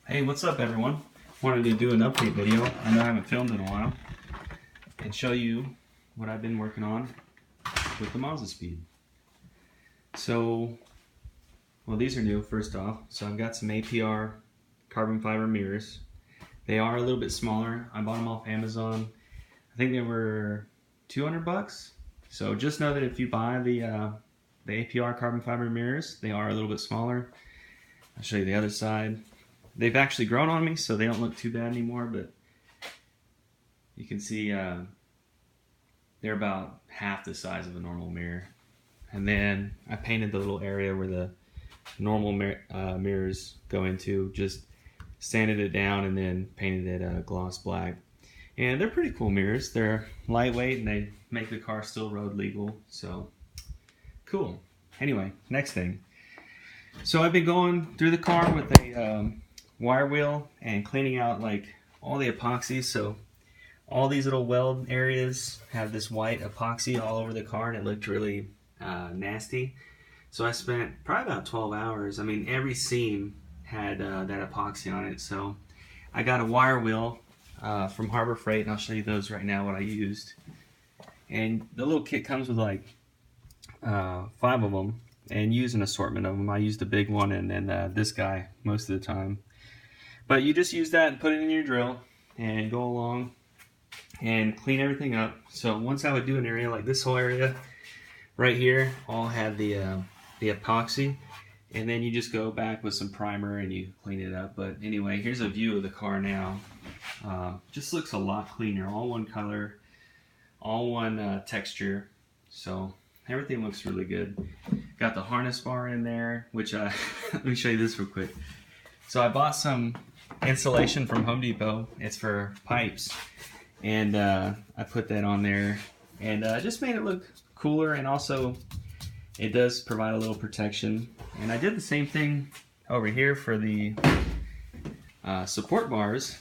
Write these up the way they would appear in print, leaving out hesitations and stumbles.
Hey, what's up everyone? Wanted to do an update video. I know I haven't filmed in a while. And show you what I've been working on with the Mazda Speed. So, well, these are new first off. So I've got some APR carbon fiber mirrors. They are a little bit smaller. I bought them off Amazon. I think they were 200 bucks. So just know that if you buy the APR carbon fiber mirrors, they are a little bit smaller. I'll show you the other side. They've actually grown on me, so they don't look too bad anymore, but you can see they're about half the size of a normal mirror. And then I painted the little area where the normal mirrors go into, just sanded it down and then painted it gloss black. And they're pretty cool mirrors. They're lightweight and they make the car still road legal, so cool. Anyway, next thing. So I've been going through the car with a wire wheel and cleaning out like all the epoxy. So all these little weld areas have this white epoxy all over the car and it looked really nasty. So I spent probably about 12 hours. I mean, every seam had that epoxy on it. So I got a wire wheel from Harbor Freight, and I'll show you those right now, what I used. And the little kit comes with like 5 of them, and use an assortment of them. I used the big one and then this guy most of the time. But you just use that and put it in your drill and go along and clean everything up. So once I would do an area like this whole area right here, all had the epoxy, and then you just go back with some primer and you clean it up. But anyway, here's a view of the car now. Just looks a lot cleaner, all one color, all one texture. So everything looks really good. Got the harness bar in there, which let me show you this real quick. So I bought some insulation from Home Depot. It's for pipes, and I put that on there, and just made it look cooler, and also it does provide a little protection. And I did the same thing over here for the support bars.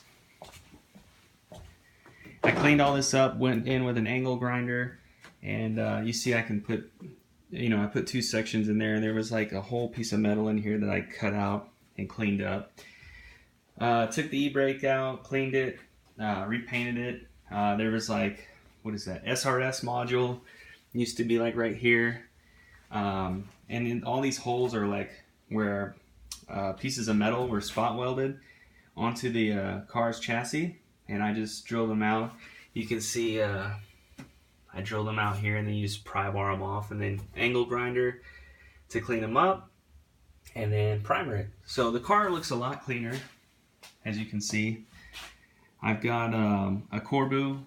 I cleaned all this up, went in with an angle grinder, and you see I can put, I put 2 sections in there, and there was like a whole piece of metal in here that I cut out and cleaned up. Took the e-brake out, cleaned it, repainted it. There was like, what is that, SRS module, used to be like right here. And in all these holes are like where pieces of metal were spot welded onto the car's chassis, and I just drilled them out. You can see I drilled them out here, and then use pry bar them off, and then angle grinder to clean them up, and then primer it. So the car looks a lot cleaner, as you can see. I've got a Corbo,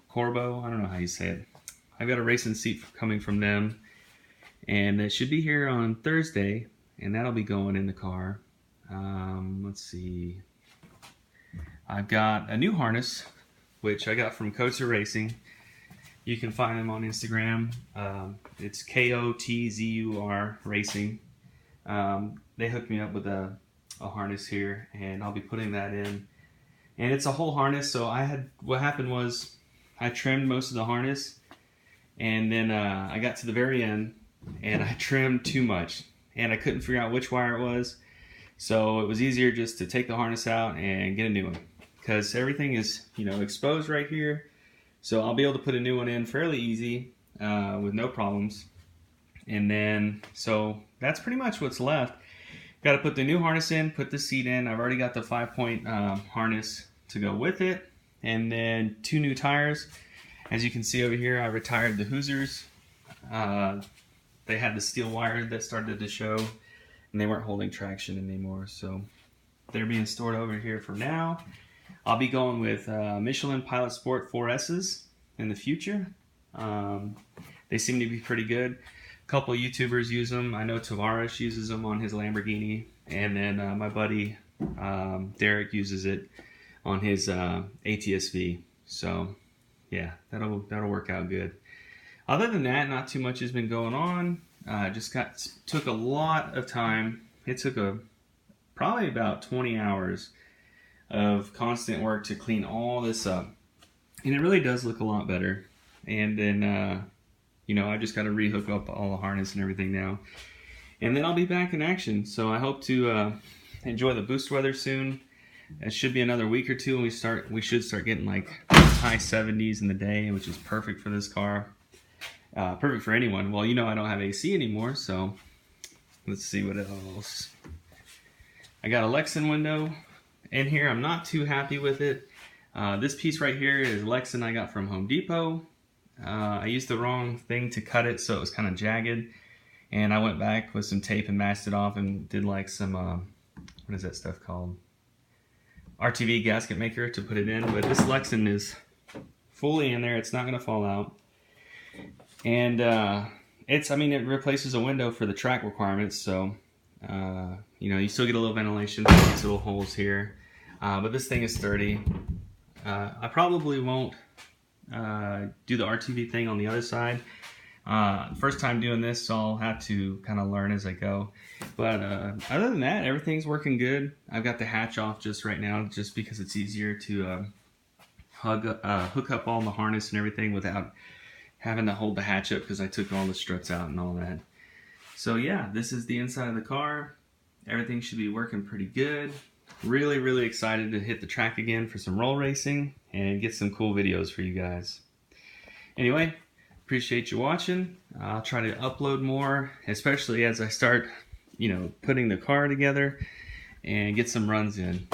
I don't know how you say it. I've got a racing seat coming from them, and it should be here on Thursday, and that'll be going in the car. Let's see. I've got a new harness, which I got from Kotzer Racing. You can find them on Instagram. It's KOTZUR Racing. They hooked me up with a harness here, and I'll be putting that in. And it's a whole harness, so what happened was I trimmed most of the harness, and then I got to the very end, and I trimmed too much, and I couldn't figure out which wire it was. So it was easier just to take the harness out and get a new one, because everything is, exposed right here. So I'll be able to put a new one in fairly easy with no problems. And then, so that's pretty much what's left. Got to put the new harness in, put the seat in. I've already got the 5-point harness to go with it. And then 2 new tires. As you can see over here, I retired the Hoosiers. They had the steel wire that started to show, and they weren't holding traction anymore. So they're being stored over here for now. I'll be going with Michelin Pilot Sport 4S's in the future. They seem to be pretty good. A couple of YouTubers use them. I know Tavares uses them on his Lamborghini, and then my buddy Derek uses it on his ATS-V. So yeah, that'll work out good. Other than that, not too much has been going on. Took a lot of time. It took probably about 20 hours of constant work to clean all this up, and it really does look a lot better. And then I just got to rehook up all the harness and everything now, and then I'll be back in action. So I hope to enjoy the boost weather soon. It should be another week or two and we should start getting like high 70s in the day, which is perfect for this car. Perfect for anyone. Well, you know I don't have AC anymore, so let's see what else. I got a Lexan window in here. I'm not too happy with it. This piece right here is Lexan I got from Home Depot. I used the wrong thing to cut it, so it was kind of jagged. And I went back with some tape and masked it off and did like some, what is that stuff called? RTV gasket maker to put it in. But this Lexan is fully in there. It's not going to fall out. And I mean, it replaces a window for the track requirements. So, you know, you still get a little ventilation through these little holes here. But this thing is sturdy. I probably won't do the RTV thing on the other side. First time doing this, so I'll have to kind of learn as I go. But other than that, everything's working good. I've got the hatch off just right now, just because it's easier to hook up all the harness and everything without having to hold the hatch up, because I took all the struts out and all that. So yeah, this is the inside of the car. Everything should be working pretty good. Really, really excited to hit the track again for some roll racing and get some cool videos for you guys. Anyway, appreciate you watching. I'll try to upload more, especially as I start, you know, putting the car together and get some runs in.